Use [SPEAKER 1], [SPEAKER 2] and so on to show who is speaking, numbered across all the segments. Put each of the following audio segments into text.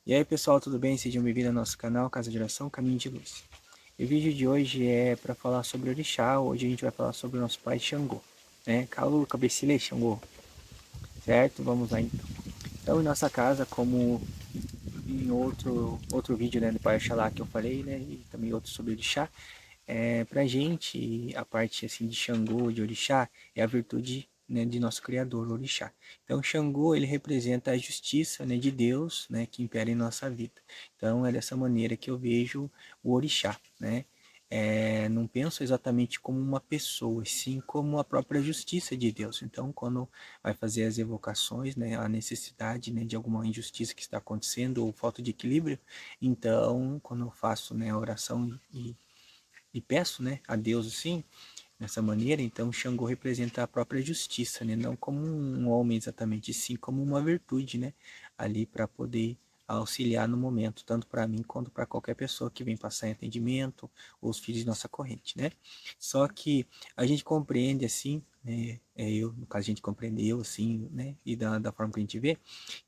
[SPEAKER 1] E aí pessoal, tudo bem? Sejam bem-vindos ao nosso canal Casa de Oração Caminho de Luz. E o vídeo de hoje é para falar sobre Orixá. Hoje a gente vai falar sobre o nosso pai Xangô, né? Calu, cabecilha, Xangô, certo? Vamos lá então. Então em nossa casa, como em outro vídeo, né, do pai Oxalá que eu falei, né, e também outro sobre Orixá, pra gente a parte assim de Xangô, de Orixá, é a virtude, né, de nosso Criador, Orixá. Então Xangô, ele representa a justiça, né, de Deus, né, que impera em nossa vida. Então é dessa maneira que eu vejo o Orixá, né? Não penso exatamente como uma pessoa, sim como a própria justiça de Deus. Então, quando vai fazer as evocações, né, a necessidade, né, de alguma injustiça que está acontecendo ou falta de equilíbrio, então, quando eu faço, né, a oração e peço, né, a Deus assim, dessa maneira, então Xangô representa a própria justiça, né, não como um homem exatamente, sim como uma virtude, né, ali para poder auxiliar no momento, tanto para mim quanto para qualquer pessoa que vem passar em atendimento, ou os filhos de nossa corrente, né? Só que a gente compreende assim, né, no caso a gente compreendeu assim, né, e da forma que a gente vê,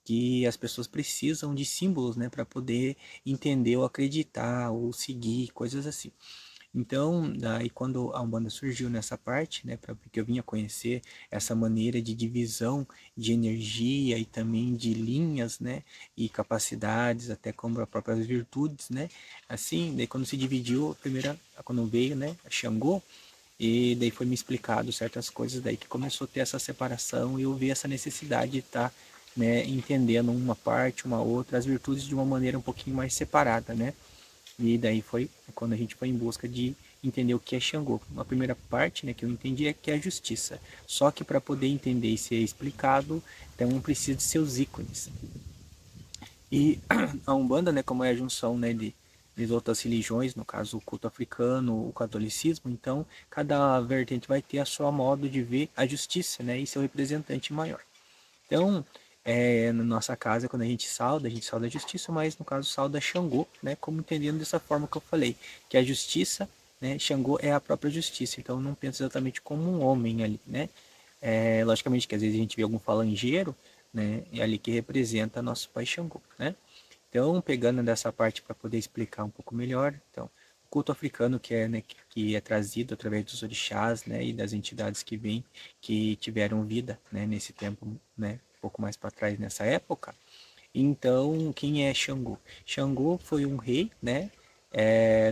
[SPEAKER 1] que as pessoas precisam de símbolos, né, para poder entender ou acreditar ou seguir, coisas assim. Então, daí quando a Umbanda surgiu nessa parte, né, porque eu vinha conhecer essa maneira de divisão de energia e também de linhas, né, e capacidades, até como as próprias virtudes, né, assim, daí quando se dividiu, a primeira, quando veio, né, a Xangô, e daí foi me explicado certas coisas, daí que começou a ter essa separação e eu vi essa necessidade de estar, né, entendendo uma parte, uma outra, as virtudes de uma maneira um pouquinho mais separada, né, e daí foi quando a gente foi em busca de entender o que é Xangô. A primeira parte, né, que eu entendi é que é a justiça. Só que para poder entender e ser explicado, então precisa de seus ícones. E a Umbanda, né, como é a junção, né, de outras religiões, no caso o culto africano, o catolicismo, então cada vertente vai ter a sua modo de ver a justiça, né, e seu representante maior. Então, na nossa casa, quando a gente sauda a justiça, mas no caso sauda Xangô, né? Como entendendo dessa forma que eu falei, que a justiça, né? Xangô é a própria justiça, então não penso exatamente como um homem ali, né? Logicamente que às vezes a gente vê algum falangeiro, né? E ali que representa nosso pai Xangô, né? Então, pegando dessa parte para poder explicar um pouco melhor, então, o culto africano que é, né, que é trazido através dos orixás, né, e das entidades que vêm, que tiveram vida, né, nesse tempo, né, um pouco mais para trás nessa época. Então, quem é Xangô? Xangô foi um rei, né,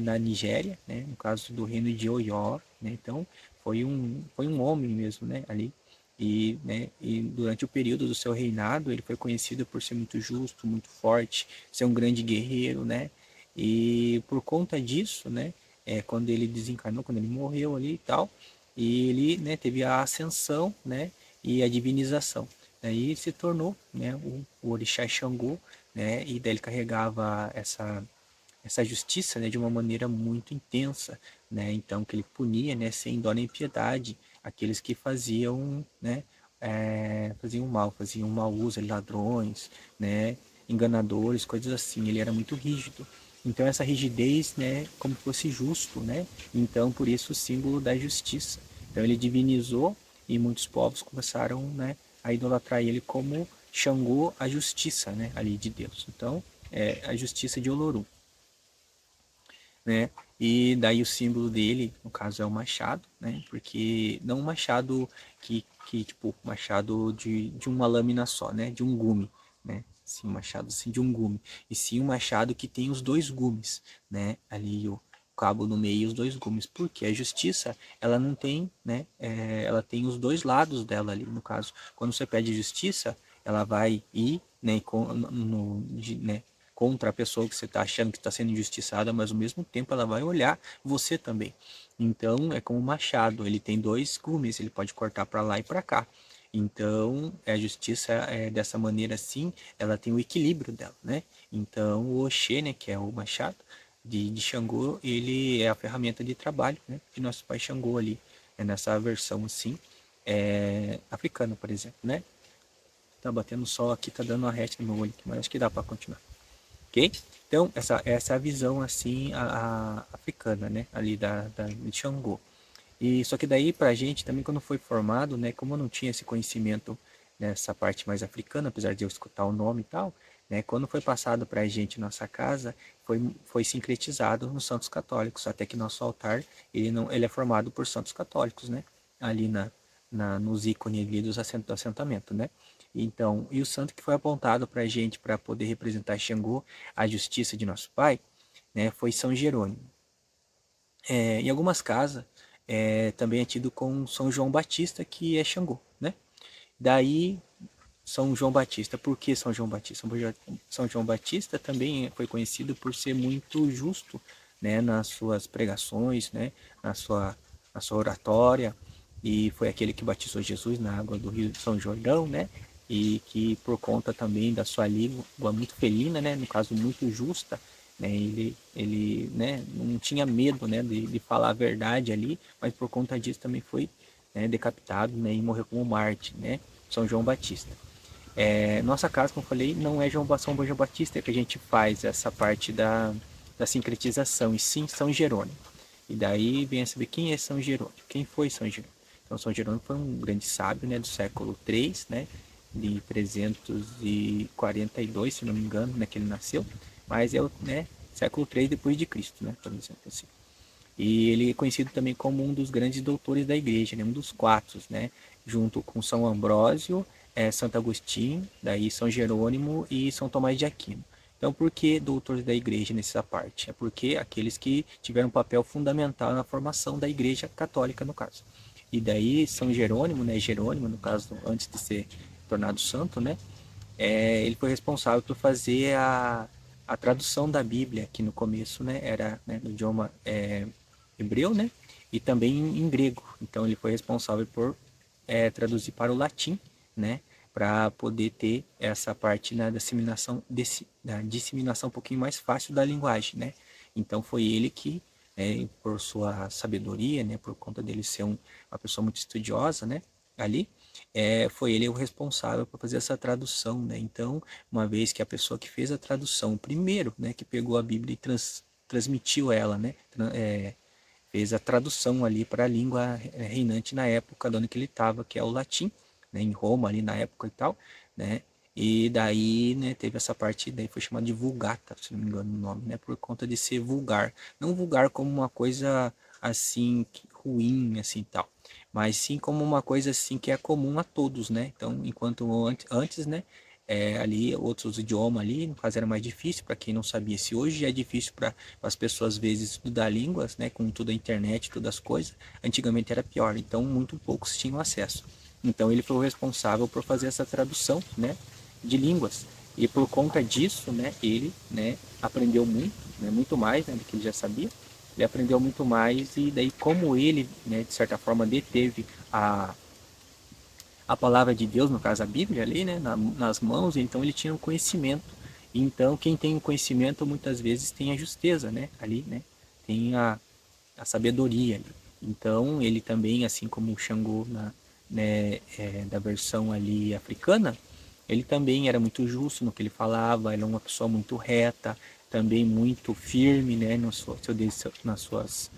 [SPEAKER 1] na Nigéria, né, no caso do reino de Oió, né, então foi um homem mesmo, né, ali. E, né, e durante o período do seu reinado, ele foi conhecido por ser muito justo, muito forte, ser um grande guerreiro, né, e por conta disso, né, quando ele desencarnou, quando ele morreu ali e tal, e ele, né, teve a ascensão, né, e a divinização. Daí se tornou, né, o orixá Xangô, né, e daí ele carregava essa justiça, né, de uma maneira muito intensa, né, então que ele punia, né, sem dó nem piedade aqueles que faziam, né, faziam mal, faziam mau uso, ladrões, né, enganadores, coisas assim. Ele era muito rígido. Então essa rigidez, né, como se fosse justo, né? Então por isso o símbolo da justiça. Então ele divinizou e muitos povos começaram, né, a idolatrar ele como Xangô, a justiça, né, ali de Deus. Então é a justiça de Olorum, né? E daí o símbolo dele, no caso, é o machado, né? Porque não um machado que tipo, machado de uma lâmina só, né? De um gume, né? Sim, um machado assim de um gume. E sim um machado que tem os dois gumes, né? Ali o cabo no meio e os dois gumes. Porque a justiça, ela não tem, né? Ela tem os dois lados dela ali, no caso. Quando você pede justiça, ela vai ir, né? Né, contra a pessoa que você está achando que está sendo injustiçada, mas ao mesmo tempo ela vai olhar você também. Então é como um machado, ele tem dois gumes, ele pode cortar para lá e para cá. Então a justiça dessa maneira assim, ela tem o equilíbrio dela, né? Então o Oxê, né, que é o machado de Xangô, ele é a ferramenta de trabalho, né, de nosso pai Xangô ali, nessa versão assim, africana, por exemplo, né? Tá batendo sol aqui, tá dando uma rete no meu olho, mas acho que dá para continuar. Ok? Então, essa é a visão assim africana, né? Ali de Xangô. E só que daí pra gente também quando foi formado, né, como eu não tinha esse conhecimento nessa parte mais africana, apesar de eu escutar o nome e tal, né? Quando foi passado para a gente nossa casa, foi sincretizado nos santos católicos, até que nosso altar ele é formado por santos católicos, né? Ali nos ícones ali do assentamento, né? Então, e o santo que foi apontado para a gente para poder representar Xangô, a justiça de nosso pai, né? Foi São Jerônimo. Em algumas casas, também é tido com São João Batista, que é Xangô, né? Daí são João Batista. Por que São João Batista? São João Batista também foi conhecido por ser muito justo, né, nas suas pregações, né, na sua oratória, e foi aquele que batizou Jesus na água do Rio São Jordão, né, e que por conta também da sua língua muito felina, né, no caso muito justa, né, ele né, não tinha medo, né, de falar a verdade ali, mas por conta disso também foi, né, decapitado, né, e morreu como Marte, né, São João Batista. Nossa casa, como eu falei, não é São João Batista que a gente faz essa parte da sincretização, e sim São Jerônimo. E daí vem a saber quem é São Jerônimo, quem foi São Jerônimo. Então São Jerônimo foi um grande sábio, né, do século III, né, de 342, se não me engano, né, que ele nasceu, mas é o, né, século III depois de Cristo, né, por exemplo assim. E ele é conhecido também como um dos grandes doutores da igreja, né? Um dos quatro, né? Junto com São Ambrósio, Santo Agostinho, daí São Jerônimo e São Tomás de Aquino. Então, por que doutores da igreja nessa parte? É porque aqueles que tiveram um papel fundamental na formação da igreja católica, no caso. E daí São Jerônimo, né? Jerônimo, no caso, antes de ser tornado santo, né? Ele foi responsável por fazer a tradução da Bíblia, que no começo, né, era, né, no idioma hebreu, né, e também em grego. Então ele foi responsável por traduzir para o latim, né, para poder ter essa parte na da disseminação um pouquinho mais fácil da linguagem, né. Então foi ele que, por sua sabedoria, né, por conta dele ser uma pessoa muito estudiosa, né, ali, foi ele o responsável por fazer essa tradução, né. Então, uma vez que a pessoa que fez a tradução, primeiro, né, que pegou a Bíblia e transmitiu ela, né, fez a tradução ali para a língua reinante na época do ano que ele estava, que é o latim, né, em Roma ali na época e tal, né, e daí, né, teve essa parte, daí foi chamado de Vulgata, se não me engano o nome, né, por conta de ser vulgar, não vulgar como uma coisa assim ruim, assim tal, mas sim como uma coisa assim que é comum a todos, né, então enquanto antes, né, ali outros idiomas ali, no caso era mais difícil para quem não sabia. Se hoje é difícil para as pessoas às vezes estudar línguas, né, com toda a internet, todas as coisas, antigamente era pior, então muito poucos tinham acesso. Então ele foi o responsável por fazer essa tradução, né, de línguas. E por conta disso, né, ele, né, aprendeu muito, né, muito mais, né, do que ele já sabia. Ele aprendeu muito mais e daí como ele, né, de certa forma deteve a palavra de Deus, no caso a Bíblia ali, né, nas mãos, então ele tinha o conhecimento. Então quem tem o conhecimento muitas vezes tem a justeza, né, ali, né, tem a sabedoria ali. Então ele também, assim como o Xangô né, da versão ali africana, ele também era muito justo no que ele falava, ele era uma pessoa muito reta, também muito firme, né, nas suas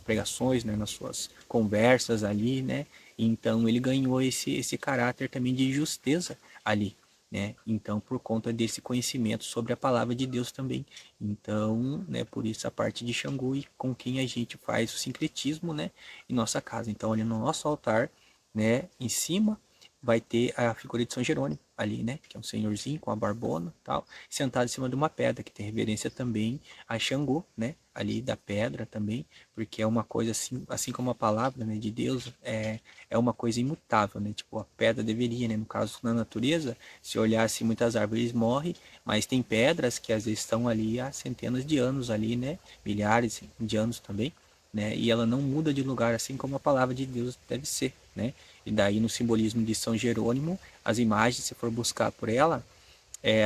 [SPEAKER 1] pregações, né, nas suas conversas ali, né. Então ele ganhou esse caráter também de justeza ali, né. Então por conta desse conhecimento sobre a palavra de Deus também. Então, né, por isso a parte de Xangô e com quem a gente faz o sincretismo, né, em nossa casa. Então ali no nosso altar, né, em cima vai ter a figura de São Jerônimo ali, né, que é um senhorzinho com a barbona, tal, sentado em cima de uma pedra, que tem reverência também a Xangô, né, ali da pedra também, porque é uma coisa assim, assim como a palavra, né, de Deus é uma coisa imutável, né, tipo a pedra deveria, né, no caso na natureza, se olhasse muitas árvores morrem, mas tem pedras que às vezes estão ali há centenas de anos ali, né, milhares de anos também, né, e ela não muda de lugar assim como a palavra de Deus deve ser, né. E daí no simbolismo de São Jerônimo, as imagens, se for buscar por ela,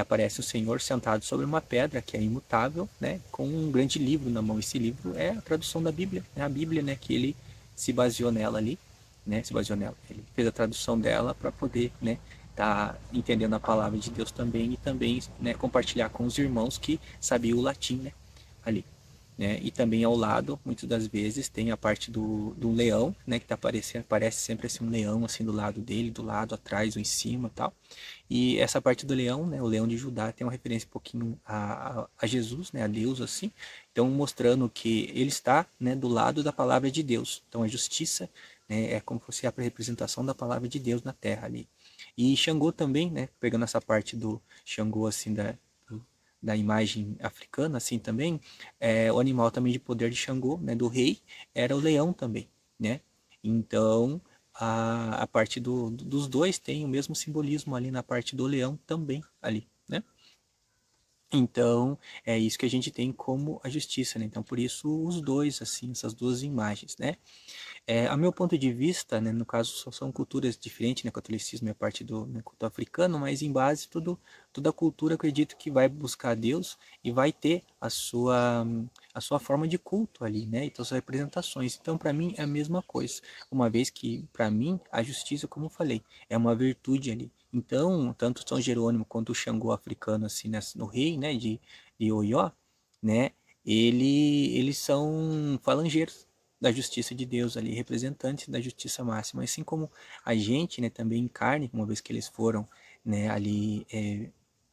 [SPEAKER 1] aparece o Senhor sentado sobre uma pedra que é imutável, né, com um grande livro na mão. Esse livro é a tradução da Bíblia, né, a Bíblia, né, que ele se baseou nela ali, né, se baseou nela. Ele fez a tradução dela para poder, né, tá entendendo a palavra de Deus também e também, né, compartilhar com os irmãos que sabiam o latim, né, ali. né? E também ao lado, muitas das vezes, tem a parte do leão, né? Que tá aparecendo, parece sempre assim um leão assim do lado dele, do lado, atrás ou em cima, tal. E essa parte do leão, né? O leão de Judá tem uma referência um pouquinho a Jesus, né? A Deus assim. Então mostrando que ele está, né? Do lado da palavra de Deus. Então a justiça, né? É como se fosse a representação da palavra de Deus na Terra ali. E Xangô também, né? Pegando essa parte do Xangô assim da imagem africana, assim também, o animal também de poder de Xangô, né, do rei, era o leão também, né? Então, a parte dos dois tem o mesmo simbolismo ali na parte do leão também, ali, né? Então, é isso que a gente tem como a justiça, né? Então, por isso, os dois, assim, essas duas imagens, né? A meu ponto de vista, né, no caso são culturas diferentes, né, o catolicismo é a parte do, né, culto africano, mas em base toda a cultura acredito que vai buscar Deus e vai ter a sua forma de culto ali, né, então suas representações. Então para mim é a mesma coisa, uma vez que para mim a justiça, como eu falei, é uma virtude ali. Então tanto São Jerônimo quanto o Xangô africano assim no rei, né, de Oió, né, eles são falangeiros da justiça de Deus ali, representantes da justiça máxima, assim como a gente, né, também em carne, uma vez que eles foram, né, ali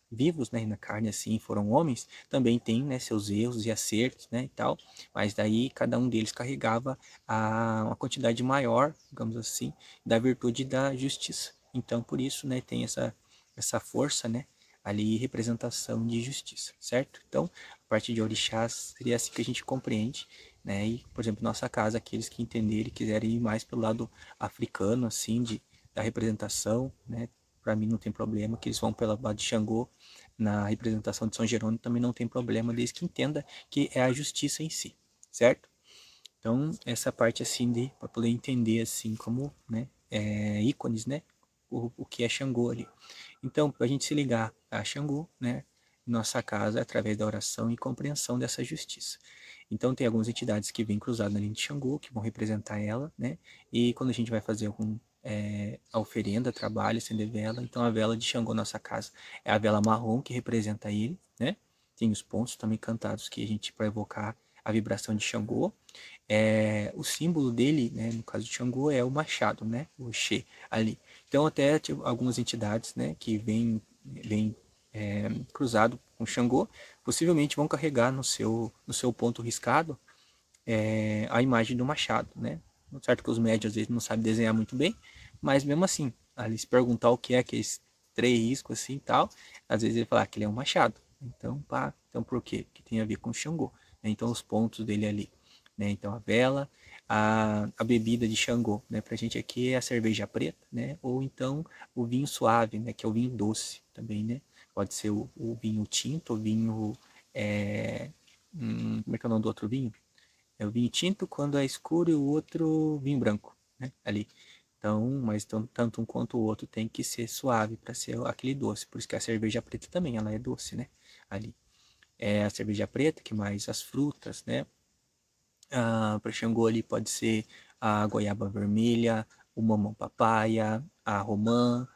[SPEAKER 1] vivos, né, na carne assim, foram homens, também tem, né, seus erros e acertos, né, e tal, mas daí cada um deles carregava uma quantidade maior, digamos assim, da virtude da justiça. Então, por isso, né, tem essa força, né, ali representação de justiça, certo? Então, a parte de orixás seria assim que a gente compreende, né? E, por exemplo, nossa casa, aqueles que entenderem e quiserem ir mais pelo lado africano, assim, da representação, né? Para mim não tem problema, que eles vão pela lado de Xangô, na representação de São Jerônimo também não tem problema, desde que entenda que é a justiça em si, certo? Então, essa parte assim de para poder entender assim como, né, ícones, né, o que é Xangô ali. Então, para a gente se ligar a Xangô, né, nossa casa é através da oração e compreensão dessa justiça. Então, tem algumas entidades que vêm cruzadas na linha de Xangô, que vão representar ela, né, e quando a gente vai fazer a oferenda, trabalho, acender vela, então a vela de Xangô, nossa casa, é a vela marrom que representa ele, né, tem os pontos também cantados que a gente para evocar a vibração de Xangô. O símbolo dele, né, no caso de Xangô, é o machado, né, o Xê ali. Então até tipo, algumas entidades, né, que vêm cruzado com Xangô, possivelmente vão carregar no seu ponto riscado a imagem do machado, né? Certo que os médios às vezes não sabem desenhar muito bem, mas mesmo assim, ali se perguntar o que é aqueles três riscos assim e tal, às vezes ele fala que ele é um machado. Então, pá, então por quê? Que tem a ver com Xangô, né? Então os pontos dele ali, né? Então a vela, a bebida de Xangô, né? Pra gente aqui é a cerveja preta, né? Ou então o vinho suave, né? Que é o vinho doce também, né? Pode ser o vinho tinto, o vinho... como é que é o nome do outro vinho? É o vinho tinto quando é escuro e o outro vinho branco, né? Ali. Então, mas tanto um quanto o outro tem que ser suave para ser aquele doce. Por isso que a cerveja preta também, ela é doce, né? Ali. É a cerveja preta, que mais as frutas, né? Para Xangô ali pode ser a goiaba vermelha, o mamão papaya, a romã,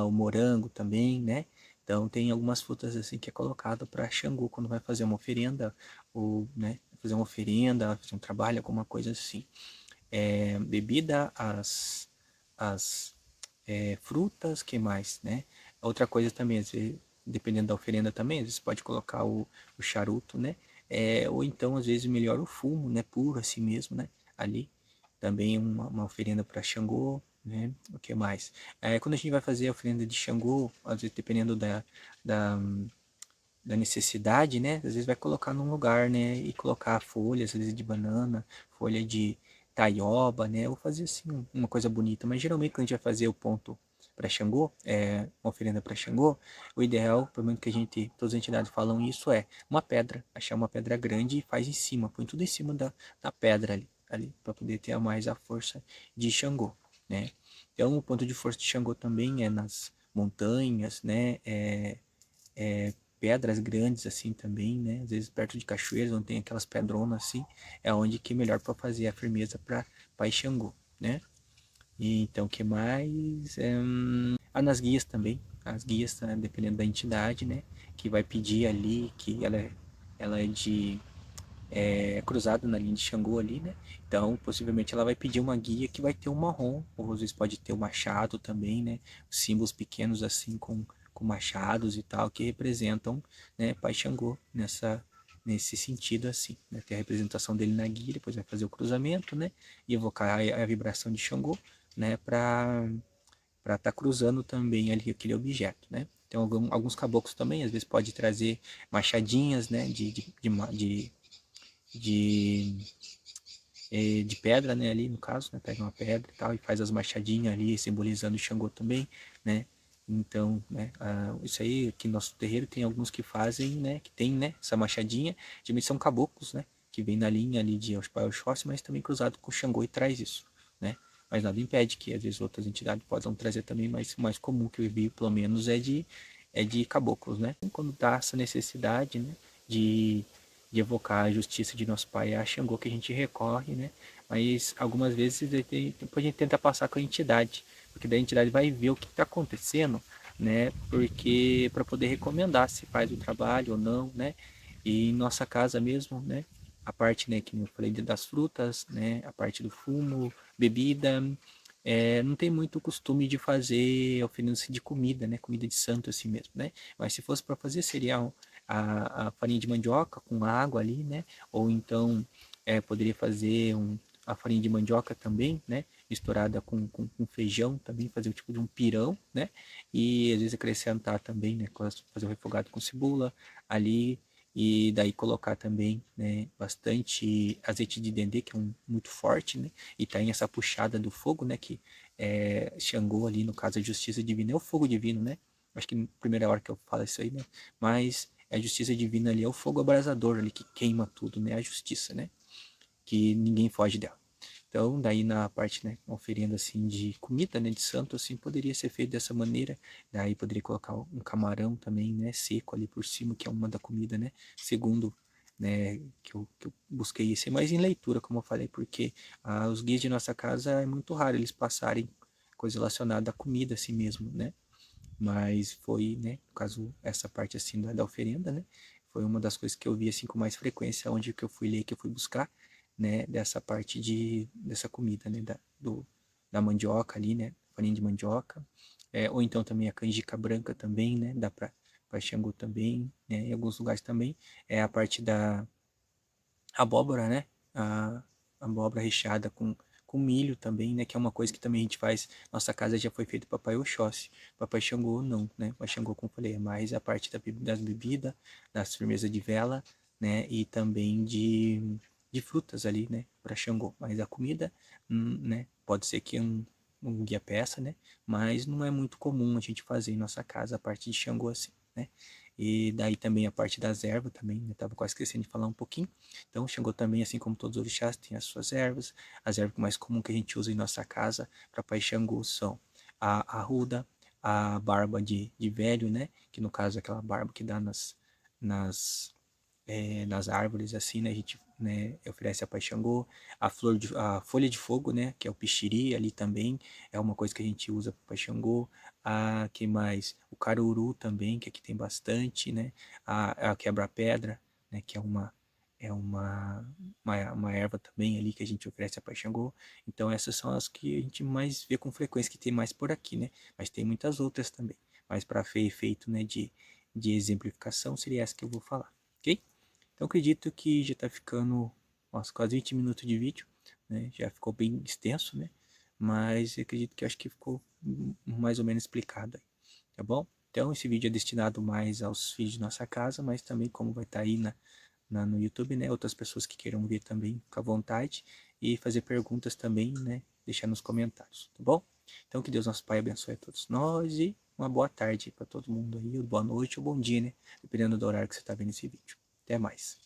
[SPEAKER 1] o morango também, né? Então tem algumas frutas assim que é colocado para Xangô quando vai fazer uma oferenda, ou, né, fazer uma oferenda, fazer um trabalho, alguma coisa assim. Bebida, as frutas, que mais, né? Outra coisa também, às vezes, dependendo da oferenda também, às vezes pode colocar o charuto, né? Ou então, às vezes, melhor o fumo, né? Puro assim mesmo, né? Ali. Também uma oferenda para Xangô, né? O que mais? Quando a gente vai fazer a oferenda de Xangô, às vezes, dependendo da, da necessidade, né? Às vezes vai colocar num lugar, né? E colocar folhas, às vezes de banana, folha de taioba, né? Ou fazer assim uma coisa bonita. Mas geralmente quando a gente vai fazer o ponto para Xangô, uma oferenda para Xangô, o ideal, pelo menos que todas as entidades falam isso, é uma pedra, achar uma pedra grande e faz em cima, põe tudo em cima da pedra ali para poder ter mais a força de Xangô, né? Então o ponto de força de Xangô também é nas montanhas, né? Pedras grandes assim também, né? Às vezes perto de cachoeiras, onde tem aquelas pedronas assim, é onde que é melhor para fazer a firmeza para Pai Xangô, né? E então, o que mais? Nas guias também, as guias, né, dependendo da entidade, né? Que vai pedir ali, que ela é de cruzado na linha de Xangô ali, né? Então, possivelmente ela vai pedir uma guia que vai ter um marrom, ou às vezes pode ter um machado também, né? Símbolos pequenos assim com machados e tal, que representam, né, Pai Xangô nesse sentido assim, né? Tem a representação dele na guia, depois vai fazer o cruzamento, né? E evocar a vibração de Xangô, né? Para estar cruzando também ali aquele objeto, né? Tem alguns caboclos também, às vezes pode trazer machadinhas, né? De, de pedra, né, ali no caso, né, pega uma pedra e tal e faz as machadinhas ali, simbolizando o Xangô também, né, então, né, isso aí aqui no nosso terreiro tem alguns que fazem, né, que tem, né, essa machadinha, geralmente são caboclos, né, que vem na linha ali de Oxóssi, mas também cruzado com o Xangô e traz isso, né, mas nada impede que às vezes outras entidades possam trazer também, mas o mais comum que eu vi, pelo menos, é de caboclos, né, quando dá essa necessidade, né, de de evocar a justiça de nosso pai, é a Xangô que a gente recorre, né? Mas algumas vezes depois a gente tenta passar com a entidade, porque daí a entidade vai ver o que está acontecendo, né? Porque para poder recomendar se faz o trabalho ou não, né? E em nossa casa mesmo, né? A parte, né, que eu falei das frutas, né? A parte do fumo, bebida, não tem muito costume de fazer oferenda de comida, né? Comida de santo assim mesmo, né? Mas se fosse para fazer, seria a farinha de mandioca com água ali, né? Ou então poderia fazer a farinha de mandioca também, né? Misturada com feijão também, fazer um tipo de um pirão, né? E às vezes acrescentar também, né? Fazer o refogado com cebola ali. E daí colocar também, né, bastante azeite de dendê, que é muito forte, né? E tá em essa puxada do fogo, né? Que Xangô ali, no caso, a justiça divina é o fogo divino, né? Acho que na primeira hora que eu falo isso aí, né? Mas a justiça divina ali é o fogo abrasador ali que queima tudo, né? A justiça, né? Que ninguém foge dela. Então, daí na parte, né, oferenda assim de comida, né, de santo, assim, poderia ser feito dessa maneira. Daí poderia colocar um camarão também, né, seco ali por cima, que é uma da comida, né, segundo, né, que eu busquei isso, mais em leitura, como eu falei, porque os guias de nossa casa é muito raro eles passarem coisa relacionada à comida assim mesmo, né, mas foi, né, no caso, essa parte assim da oferenda, né, foi uma das coisas que eu vi assim com mais frequência, onde que eu fui ler, que eu fui buscar, né, dessa parte dessa comida, né, da mandioca ali, né, farinha de mandioca, ou então também a canjica branca também, né, dá para Xangô também, né, em alguns lugares também, é a parte da abóbora, né? A abóbora recheada com milho também, né? Que é uma coisa que também a gente faz. Nossa casa já foi feita Papai Oxóssi. Papai Xangô não, né? Papai Xangô, como eu falei, é mais a parte das bebidas, das firmezas de vela, né? E também de frutas ali, né? Para Xangô. Mas a comida, né? Pode ser que um guia peça, né? Mas não é muito comum a gente fazer em nossa casa a parte de Xangô assim, né? E daí também a parte das ervas também, né? Tava quase esquecendo de falar um pouquinho. Então, o Xangô também, assim como todos os orixás, tem as suas ervas. As ervas mais comuns que a gente usa em nossa casa para Pai Xangô são a arruda, a barba de velho, né? Que no caso é aquela barba que dá nas, nas árvores, assim, né? A gente, né, oferece a Pai Xangô. A folha de fogo, né? Que é o pichiri ali também. É uma coisa que a gente usa para Pai Xangô. Que mais? O caruru também, que aqui tem bastante, né? A quebra-pedra, né? Que é uma erva também ali que a gente oferece a Paixangô. Então essas são as que a gente mais vê com frequência, que tem mais por aqui, né? Mas tem muitas outras também. Mas para efeito, né, de exemplificação, seria essa que eu vou falar, ok? Então acredito que já está ficando, nossa, quase 20 minutos de vídeo, né? Já ficou bem extenso, né? Mas eu acredito que acho que ficou mais ou menos explicado aí, tá bom? Então esse vídeo é destinado mais aos filhos de nossa casa, mas também como vai estar aí no YouTube, né? Outras pessoas que queiram ver também, fica à vontade e fazer perguntas também, né? Deixar nos comentários, tá bom? Então que Deus nosso Pai abençoe a todos nós e uma boa tarde para todo mundo aí, boa noite ou bom dia, né? Dependendo do horário que você está vendo esse vídeo. Até mais.